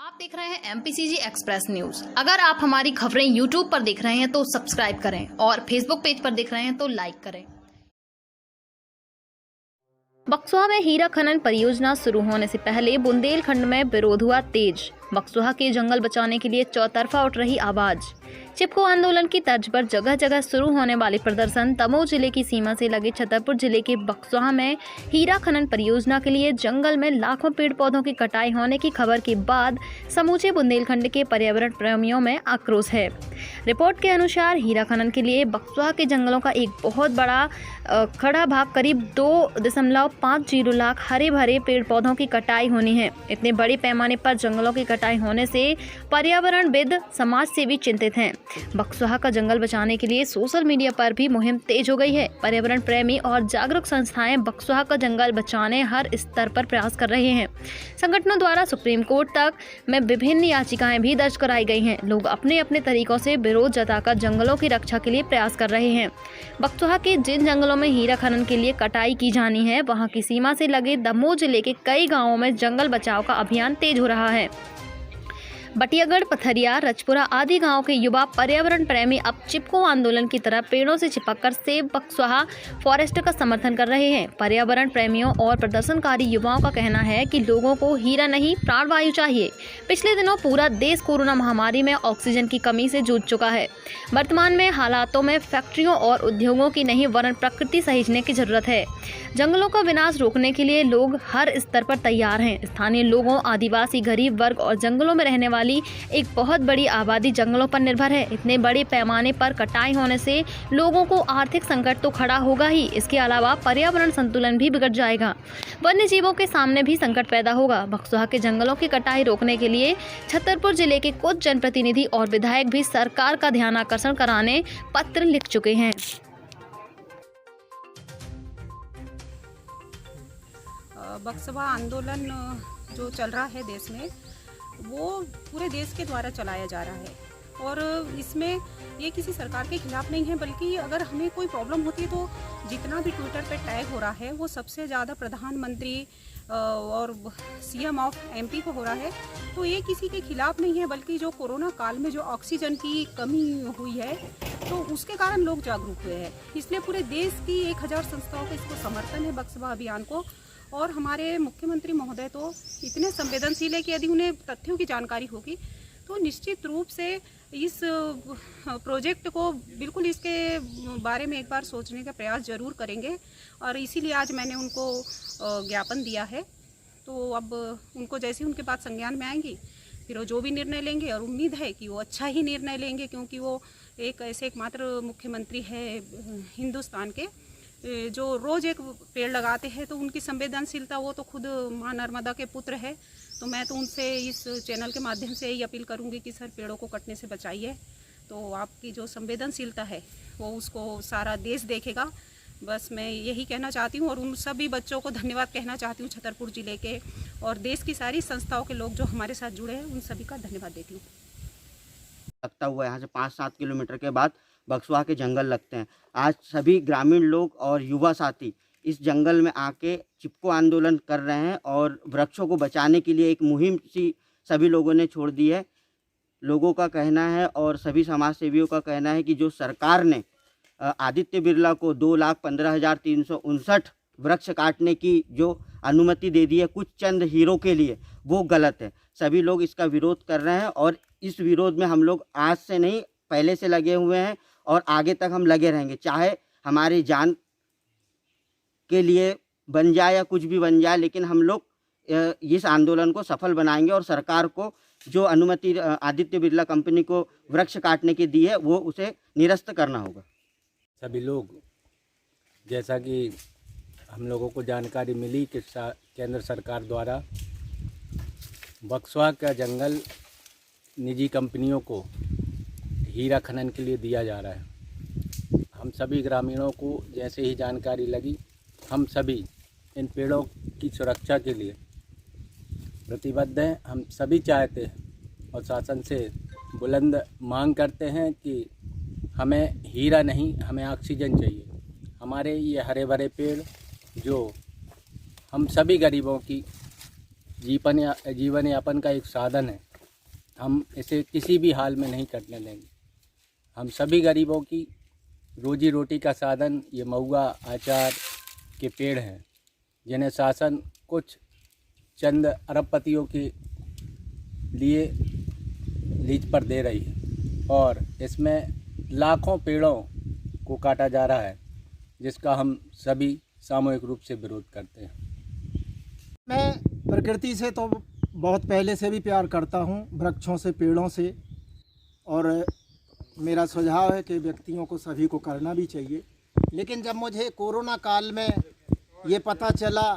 आप देख रहे हैं MPCG एक्सप्रेस न्यूज। अगर आप हमारी खबरें YouTube पर देख रहे हैं तो सब्सक्राइब करें और Facebook पेज पर देख रहे हैं तो लाइक करें। बक्सवा में हीरा खनन परियोजना शुरू होने से पहले बुंदेलखंड में विरोध हुआ तेज। बक्सवा के जंगल बचाने के लिए चौतरफा उठ रही आवाज। चिपको आंदोलन की तर्ज पर जगह जगह शुरू होने वाले प्रदर्शन दमोह जिले की सीमा से लगे छतरपुर जिले के बक्सवा में हीरा खनन परियोजना के लिए जंगल में लाखों पेड़ पौधों की कटाई होने की खबर के बाद समूचे बुंदेलखंड के पर्यावरण प्रेमियों में आक्रोश है। रिपोर्ट के अनुसार हीरा खनन के लिए बक्सवा के जंगलों का एक बहुत बड़ा खड़ा भाग करीब 2.50 लाख हरे भरे पेड़ पौधों की कटाई होनी है। इतने बड़े पैमाने पर जंगलों की कटाई होने से पर्यावरणविद समाज सेवी चिंतित हैं। बक्सवा का जंगल बचाने के लिए सोशल मीडिया पर भी मुहिम तेज हो गई है। पर्यावरण प्रेमी और जागरूक संस्थाएं बक्सवा का जंगल बचाने हर स्तर पर प्रयास कर रहे हैं। संगठनों द्वारा सुप्रीम कोर्ट तक में विभिन्न याचिकाएं भी दर्ज कराई गई हैं। लोग अपने अपने तरीकों से विरोध जताकर जंगलों की रक्षा के लिए प्रयास कर रहे हैं। बक्सवा के जिन जंगलों में हीरा खनन के लिए कटाई की जानी है, वहां की सीमा से लगे दमोह जिले के कई गाँवों में जंगल बचाव का अभियान तेज हो रहा है। बटियागढ़, पथरिया, रजपुरा आदि गांव के युवा पर्यावरण प्रेमी अब चिपको आंदोलन की तरह पेड़ों से चिपककर सेव बक्सवा फॉरेस्ट का समर्थन कर रहे हैं। पर्यावरण प्रेमियों और प्रदर्शनकारी युवाओं का कहना है कि लोगों को हीरा नहीं प्राणवायु चाहिए। पिछले दिनों पूरा देश कोरोना महामारी में ऑक्सीजन की कमी से जूझ चुका है। वर्तमान में हालातों में फैक्ट्रियों और उद्योगों की नहीं वरन प्रकृति सहेजने की जरूरत है। जंगलों का विनाश रोकने के लिए लोग हर स्तर पर तैयार हैं। स्थानीय लोगों, आदिवासी, गरीब वर्ग और जंगलों में रहने वाली एक बहुत बड़ी आबादी जंगलों पर निर्भर है। इतने बड़े पैमाने पर कटाई होने से लोगों को आर्थिक संकट तो खड़ा होगा ही, इसके अलावा पर्यावरण संतुलन भी बिगड़ जाएगा। वन्य जीवों के सामने भी संकट पैदा होगा। बक्सवा के जंगलों की कटाई रोकने के लिए छतरपुर जिले के कुछ जनप्रतिनिधि और विधायक भी सरकार का ध्यान आकर्षण कराने पत्र लिख चुके हैं। बक्सवा आंदोलन जो चल रहा है देश में, वो पूरे देश के द्वारा चलाया जा रहा है और इसमें ये किसी सरकार के खिलाफ नहीं है, बल्कि अगर हमें कोई प्रॉब्लम होती है तो जितना भी ट्विटर पे टैग हो रहा है वो सबसे ज़्यादा प्रधानमंत्री और CM ऑफ MP को हो रहा है। तो ये किसी के खिलाफ नहीं है, बल्कि जो कोरोना काल में जो ऑक्सीजन की कमी हुई है तो उसके कारण लोग जागरूक हुए हैं। इसलिए पूरे देश की 1000 संस्थाओं का इसको समर्थन है बक्सवा अभियान को। और हमारे मुख्यमंत्री महोदय तो इतने संवेदनशील है कि यदि उन्हें तथ्यों की जानकारी होगी तो निश्चित रूप से इस प्रोजेक्ट को बिल्कुल इसके बारे में एक बार सोचने का प्रयास जरूर करेंगे। और इसीलिए आज मैंने उनको ज्ञापन दिया है। तो अब उनको जैसे उनके बात संज्ञान में आएंगी फिर वो जो भी निर्णय लेंगे, और उम्मीद है कि वो अच्छा ही निर्णय लेंगे, क्योंकि वो एक ऐसे एकमात्र मुख्यमंत्री है हिंदुस्तान के जो रोज़ एक पेड़ लगाते हैं। तो उनकी संवेदनशीलता, वो तो खुद माँ नर्मदा के पुत्र है। तो मैं तो उनसे इस चैनल के माध्यम से यही अपील करूंगी कि सर पेड़ों को कटने से बचाइए। तो आपकी जो संवेदनशीलता है वो उसको सारा देश देखेगा। बस मैं यही कहना चाहती हूँ और उन सभी बच्चों को धन्यवाद कहना चाहती हूँ, छतरपुर जिले के और देश की सारी संस्थाओं के लोग जो हमारे साथ जुड़े हैं, उन सभी का धन्यवाद देती हूँ। लगता हुआ यहाँ से 5-7 किलोमीटर के बाद बक्सवा के जंगल लगते हैं। आज सभी ग्रामीण लोग और युवा साथी इस जंगल में आके चिपको आंदोलन कर रहे हैं और वृक्षों को बचाने के लिए एक मुहिम सी सभी लोगों ने छोड़ दी है। लोगों का कहना है और सभी समाज सेवियों का कहना है कि जो सरकार ने आदित्य बिरला को 2,15,359 वृक्ष काटने की जो अनुमति दे दी है कुछ चंद हीरो के लिए, वो गलत है। सभी लोग इसका विरोध कर रहे हैं और इस विरोध में हम लोग आज से नहीं पहले से लगे हुए हैं और आगे तक हम लगे रहेंगे, चाहे हमारी जान के लिए बन जाए या कुछ भी बन जाए, लेकिन हम लोग इस आंदोलन को सफल बनाएंगे और सरकार को जो अनुमति आदित्य बिरला कंपनी को वृक्ष काटने की दी है वो उसे निरस्त करना होगा। सभी लोग, जैसा कि हम लोगों को जानकारी मिली कि केंद्र सरकार द्वारा बक्सवा का जंगल निजी कंपनियों को हीरा खनन के लिए दिया जा रहा है। हम सभी ग्रामीणों को जैसे ही जानकारी लगी, हम सभी इन पेड़ों की सुरक्षा के लिए प्रतिबद्ध हैं। हम सभी चाहते हैं और शासन से बुलंद मांग करते हैं कि हमें हीरा नहीं, हमें ऑक्सीजन चाहिए। हमारे ये हरे भरे पेड़ जो हम सभी गरीबों की जीवन यापन का एक साधन है, हम इसे किसी भी हाल में नहीं कटने देंगे। हम सभी गरीबों की रोजी रोटी का साधन ये महुआ आचार के पेड़ हैं, जिन्हें शासन कुछ चंद अरबपतियों के लिए लीज पर दे रही है और इसमें लाखों पेड़ों को काटा जा रहा है, जिसका हम सभी सामूहिक रूप से विरोध करते हैं। मैं प्रकृति से तो बहुत पहले से भी प्यार करता हूँ, वृक्षों से, पेड़ों से, और मेरा सुझाव है कि व्यक्तियों को सभी को करना भी चाहिए। लेकिन जब मुझे कोरोना काल में ये पता चला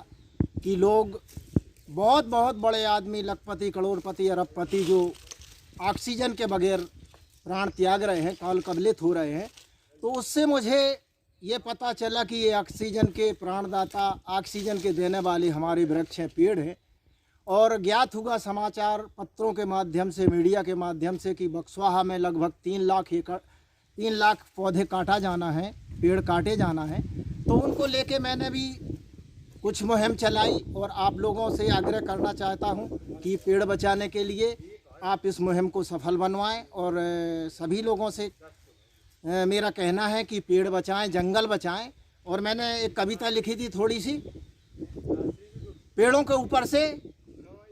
कि लोग बहुत बहुत बड़े आदमी, लखपति, करोड़पति, अरबपति, जो ऑक्सीजन के बगैर प्राण त्याग रहे हैं, काल कबलित हो रहे हैं, तो उससे मुझे ये पता चला कि ये ऑक्सीजन के प्राणदाता, ऑक्सीजन के देने वाले हमारे वृक्ष हैं, पेड़ हैं। और ज्ञात हुआ समाचार पत्रों के माध्यम से, मीडिया के माध्यम से कि बक्सवाहा में लगभग 3 लाख पौधे काटा जाना है, पेड़ काटे जाना है। तो उनको लेके मैंने भी कुछ मुहिम चलाई और आप लोगों से आग्रह करना चाहता हूं कि पेड़ बचाने के लिए आप इस मुहिम को सफल बनवाएं। और सभी लोगों से मेरा कहना है कि पेड़ बचाएं, जंगल बचाएं। और मैंने एक कविता लिखी थी थोड़ी सी पेड़ों के ऊपर से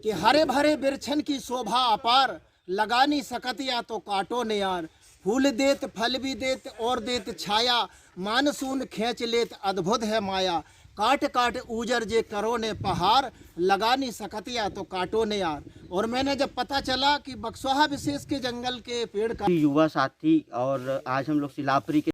कि हरे भरे बिरछन की शोभा अपार, लगा नहीं सकत या तो काटो ने यार, फूल देत फल भी देत और देत छाया, मानसून खींच लेत अद्भुत है माया, काट काट ऊजर जे करो ने पहाड़, लगा नहीं सकत या तो काटो ने यार। और मैंने जब पता चला कि बक्सवाहा विशेष के जंगल के पेड़ का युवा साथी और आज हम लोग सिलापरी के